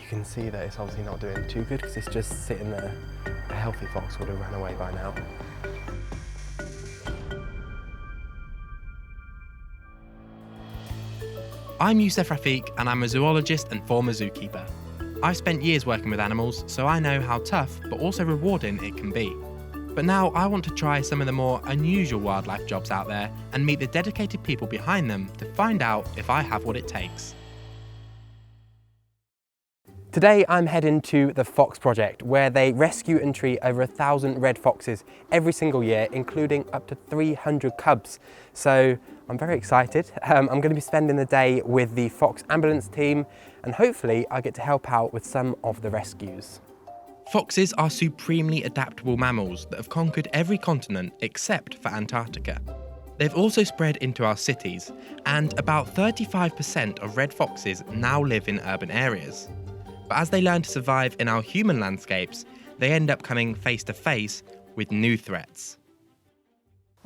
can see that it's obviously not doing too good because it's just sitting there. A healthy fox would have ran away by now. I'm Yussef Rafik and I'm a zoologist and former zookeeper. I've spent years working with animals, so I know how tough but also rewarding it can be. But now I want to try some of the more unusual wildlife jobs out there and meet the dedicated people behind them to find out if I have what it takes. Today I'm heading to the Fox Project, where they rescue and treat over 1,000 red foxes every single year, including up to 300 cubs. So I'm very excited. I'm going to be spending the day with the Fox ambulance team, and hopefully I get to help out with some of the rescues. Foxes are supremely adaptable mammals that have conquered every continent except for Antarctica. They've also spread into our cities, and about 35% of red foxes now live in urban areas. But as they learn to survive in our human landscapes, they end up coming face to face with new threats.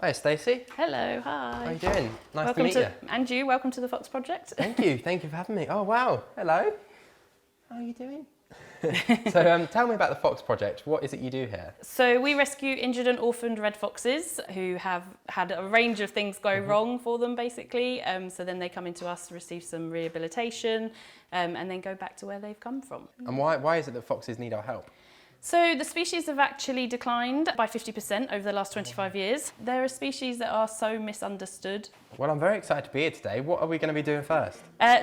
Hi Stacey. Hello, hi. How are you doing? Nice welcome to meet you. And you, welcome to the Fox Project. Thank you for having me. Oh wow, hello. How are you doing? So tell me about the Fox Project. What is it you do here? So we rescue injured and orphaned red foxes who have had a range of things go wrong for them basically. So then they come into us to receive some rehabilitation and then go back to where they've come from. And why is it that foxes need our help? So the species have actually declined by 50% over the last 25 years. They're a species that are so misunderstood. Well, I'm very excited to be here today. What are we going to be doing first?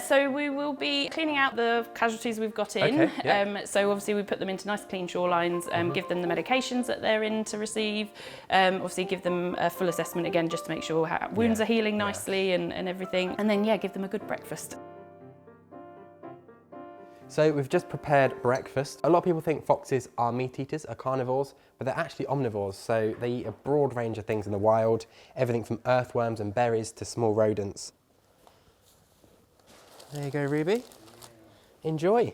So we will be cleaning out the casualties we've got in. Okay, yeah. So obviously we put them into nice clean shorelines, give them the medications that they're in to receive, obviously give them a full assessment again just to make sure wounds are healing nicely and everything. And then, give them a good breakfast. So we've just prepared breakfast. A lot of people think foxes are meat eaters, are carnivores, but they're actually omnivores. So they eat a broad range of things in the wild, everything from earthworms and berries to small rodents. There you go, Ruby. Enjoy.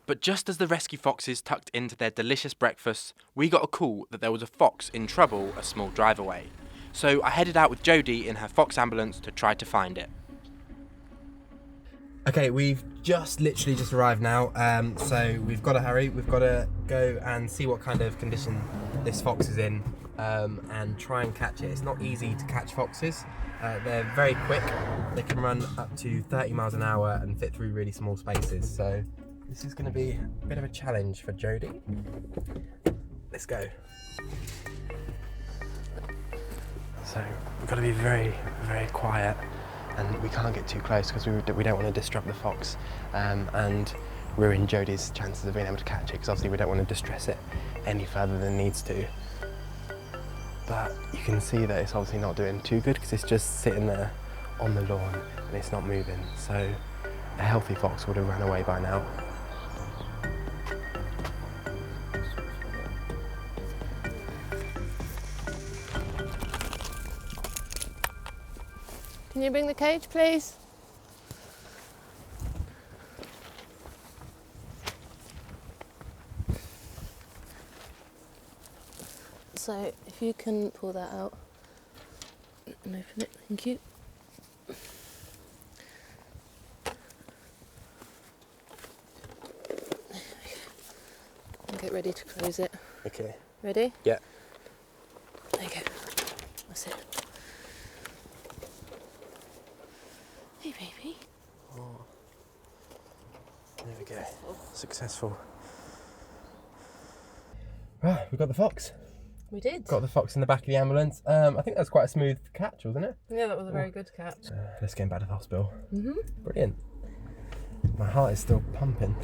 But just as the rescue foxes tucked into their delicious breakfasts, we got a call that there was a fox in trouble a small drive away. So I headed out with Jodie in her Fox ambulance to try to find it. Okay, we've literally just arrived now, so we've got to hurry. We've got to go and see what kind of condition this fox is in and try and catch it. It's not easy to catch foxes. They're very quick. They can run up to 30 miles an hour and fit through really small spaces. So this is going to be a bit of a challenge for Jodie. Let's go. So we've got to be very, very quiet. And we can't get too close because we don't want to disrupt the fox and ruin Jodie's chances of being able to catch it, because obviously we don't want to distress it any further than it needs to. But you can see that it's obviously not doing too good because it's just sitting there on the lawn and it's not moving. So a healthy fox would have run away by now. Can you bring the cage, please? So, if you can pull that out and open it, thank you. And get ready to close it. Okay. Ready? Yeah. There you go. That's it. Hey, baby. Oh. There we go. Successful. Right, we've got the fox. We did. Got the fox in the back of the ambulance. I think that's quite a smooth catch, wasn't it? Yeah, that was a very good catch. Let's get him back to the hospital. Brilliant. My heart is still pumping.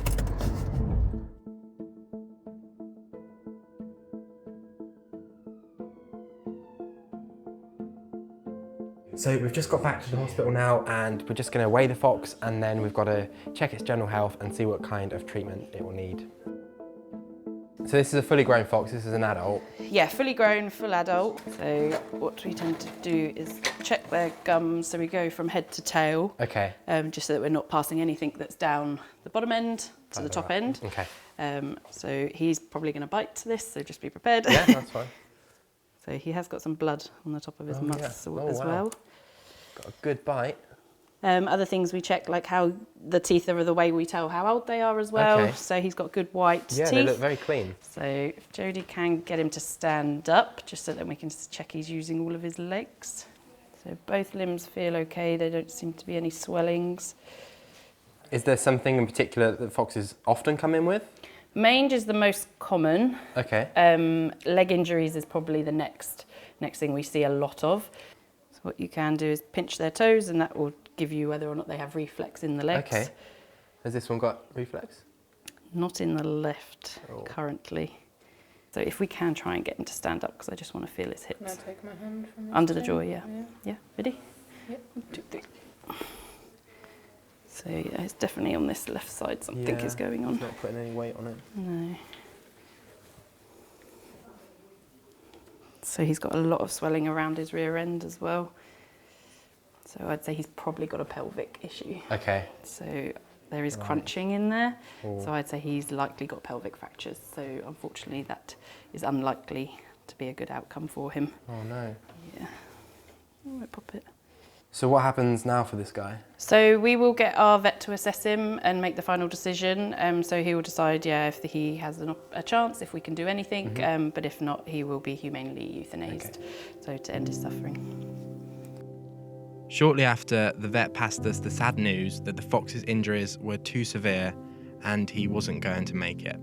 So we've just got back to the hospital now and we're just going to weigh the fox and then we've got to check its general health and see what kind of treatment it will need. So this is a fully grown fox, this is an adult. Yeah, fully grown, full adult. So what we tend to do is check their gums, so we go from head to tail. Okay. Just so that we're not passing anything that's down the bottom end to the top end. Okay. So he's probably going to bite this, so just be prepared. Yeah, that's fine. So he has got some blood on the top of his mouth as well. Got a good bite. Other things we check, like how the teeth are the way we tell how old they are as well. Okay. So he's got good white teeth. Yeah, they look very clean. So if Jody can get him to stand up, just so that we can check he's using all of his legs. So both limbs feel okay. There don't seem to be any swellings. Is there something in particular that foxes often come in with? Mange is the most common. Okay. Leg injuries is probably the next thing we see a lot of. So what you can do is pinch their toes, and that will give you whether or not they have reflex in the legs. Okay. Has this one got reflex? Not in the left currently. So if we can try and get him to stand up, because I just want to feel his hips. Can I take my hand from Under the jaw, yeah. Yeah, ready? Yep. 1, 2, 3. So yeah, it's definitely on this left side something is going on. It's not putting any weight on it. No. So he's got a lot of swelling around his rear end as well. So I'd say he's probably got a pelvic issue. Okay. So there is crunching in there. Ooh. So I'd say he's likely got pelvic fractures. So unfortunately that is unlikely to be a good outcome for him. Oh no. Yeah. I might pop it. So what happens now for this guy? So we will get our vet to assess him and make the final decision. So he will decide, if he has a chance, if we can do anything. But if not, he will be humanely euthanized. Okay. So to end his suffering. Shortly after, the vet passed us the sad news that the fox's injuries were too severe and he wasn't going to make it.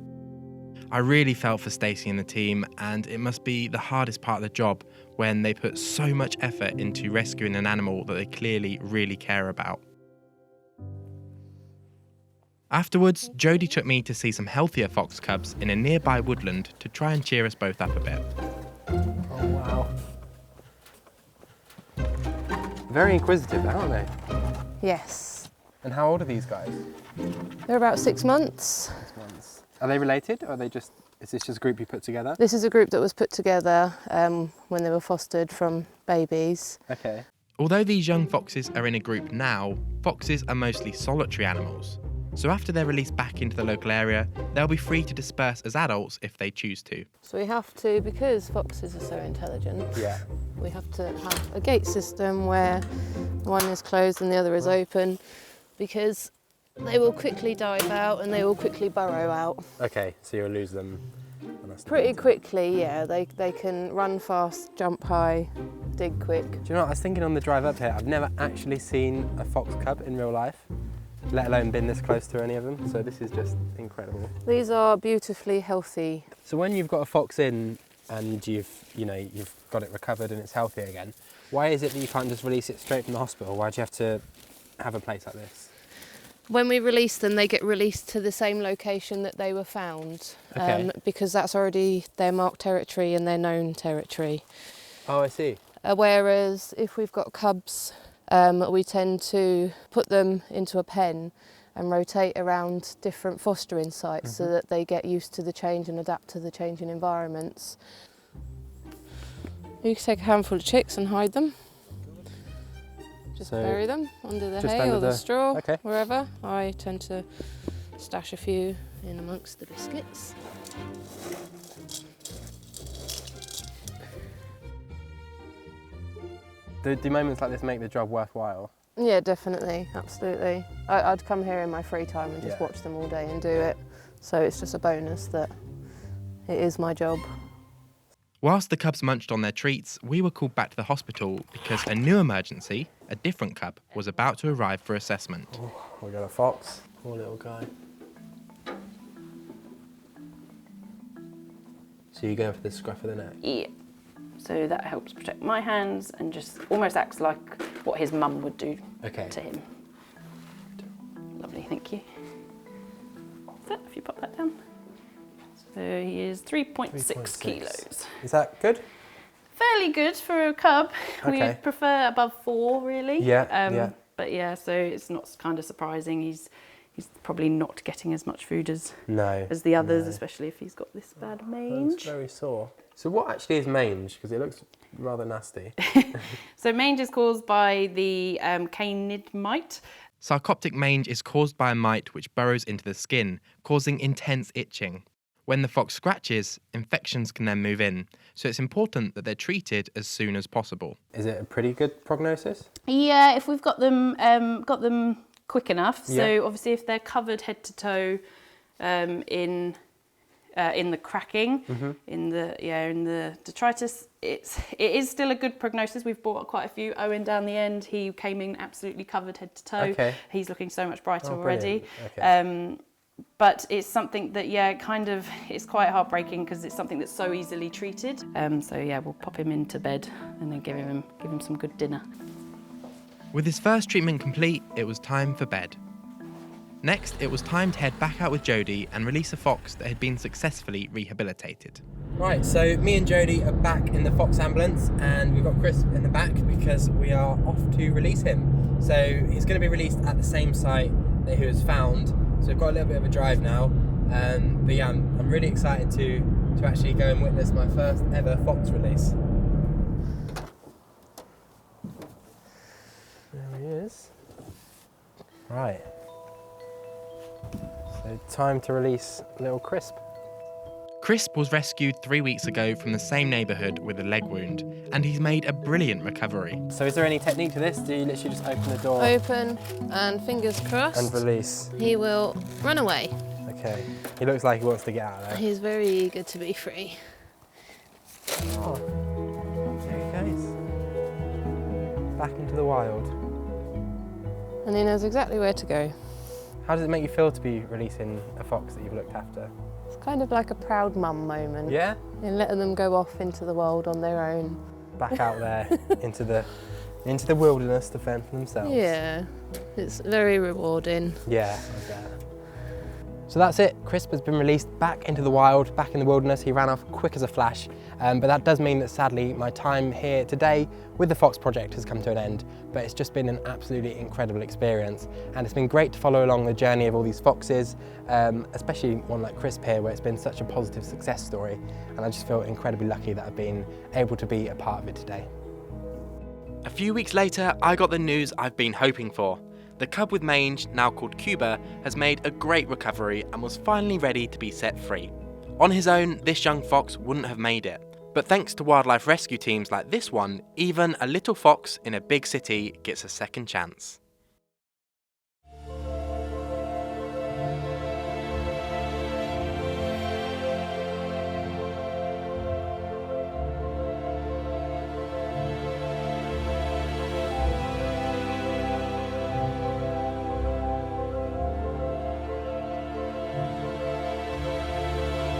I really felt for Stacey and the team, and it must be the hardest part of the job when they put so much effort into rescuing an animal that they clearly really care about. Afterwards, Jody took me to see some healthier fox cubs in a nearby woodland to try and cheer us both up a bit. Oh wow. Very inquisitive, aren't they? Yes. And how old are these guys? They're about 6 months. 6 months. Are they related, or are they is this just a group you put together? This is a group that was put together when they were fostered from babies. Okay. Although these young foxes are in a group now, foxes are mostly solitary animals. So after they're released back into the local area, they'll be free to disperse as adults if they choose to. So we have to, because foxes are so intelligent, Yeah. we have to have a gate system where one is closed and the other is open, because they will quickly dive out and they will quickly burrow out. Okay, so you'll lose them. Pretty quickly, yeah. They can run fast, jump high, dig quick. Do you know what, I was thinking on the drive up here, I've never actually seen a fox cub in real life, let alone been this close to any of them, so this is just incredible. These are beautifully healthy. So when you've got a fox in and you've got it recovered and it's healthy again, why is it that you can't just release it straight from the hospital? Why do you have to have a place like this? When we release them, they get released to the same location that they were found, Okay. because that's already their marked territory and their known territory. Oh, I see. Whereas if we've got cubs, we tend to put them into a pen and rotate around different fostering sites so that they get used to the change and adapt to the changing environments. You can take a handful of chicks and hide them. Just bury them under the hay or the straw, wherever. I tend to stash a few in amongst the biscuits. Do moments like this make the job worthwhile? Yeah, definitely, absolutely. I'd come here in my free time and just watch them all day and do it. So it's just a bonus that it is my job. Whilst the cubs munched on their treats, we were called back to the hospital because a new emergency, a different cub, was about to arrive for assessment. Oh, we got a fox. Poor little guy. So you go for the scruff of the neck? Yeah. So that helps protect my hands and just almost acts like what his mum would do to him. Lovely, thank you. So if you pop that down. So he is 3.6 kilos. Is that good? Fairly good for a cub. Okay. We prefer above 4, really. Yeah, But yeah, so it's not kind of surprising. He's probably not getting as much food as the others, especially if he's got this bad mange. It's very sore. So what actually is mange? Because it looks rather nasty. So mange is caused by the canid mite. Sarcoptic mange is caused by a mite which burrows into the skin, causing intense itching. When the fox scratches, infections can then move in, so it's important that they're treated as soon as possible. Is it a pretty good prognosis? Yeah, if we've got them quick enough. Yeah. So obviously, if they're covered head to toe in the cracking, in the detritus, it is still a good prognosis. We've bought quite a few. Owen down the end, he came in absolutely covered head to toe. Okay. He's looking so much brighter Oh, already. brilliant. Okay. But it's something that, it's quite heartbreaking because it's something that's so easily treated. So we'll pop him into bed and then give him some good dinner. With his first treatment complete, it was time for bed. Next, it was time to head back out with Jodie and release a fox that had been successfully rehabilitated. Right, so me and Jodie are back in the fox ambulance and we've got Chris in the back because we are off to release him. So he's going to be released at the same site that he was found. So we've got a little bit of a drive now. But yeah, I'm really excited to actually go and witness my first ever fox release. There he is. Right. So time to release little Crisp. Crisp was rescued 3 weeks ago from the same neighbourhood with a leg wound, and he's made a brilliant recovery. So is there any technique to this? Do you literally just open the door? Open and fingers crossed. And release. He will run away. Okay. He looks like he wants to get out of there. He's very eager to be free. Oh. There he goes. Back into the wild. And he knows exactly where to go. How does it make you feel to be releasing a fox that you've looked after? It's kind of like a proud mum moment. Yeah? And letting them go off into the world on their own. Back out there into the wilderness to fend for themselves. Yeah, it's very rewarding. Yeah, I bet. So that's it. Crisp has been released back into the wild, back in the wilderness. He ran off quick as a flash. But that does mean that sadly my time here today with the Fox Project has come to an end. But it's just been an absolutely incredible experience. And it's been great to follow along the journey of all these foxes, especially one like Crisp here, where it's been such a positive success story. And I just feel incredibly lucky that I've been able to be a part of it today. A few weeks later, I got the news I've been hoping for. The cub with mange, now called Cuba, has made a great recovery and was finally ready to be set free. On his own, this young fox wouldn't have made it. But thanks to wildlife rescue teams like this one, even a little fox in a big city gets a second chance.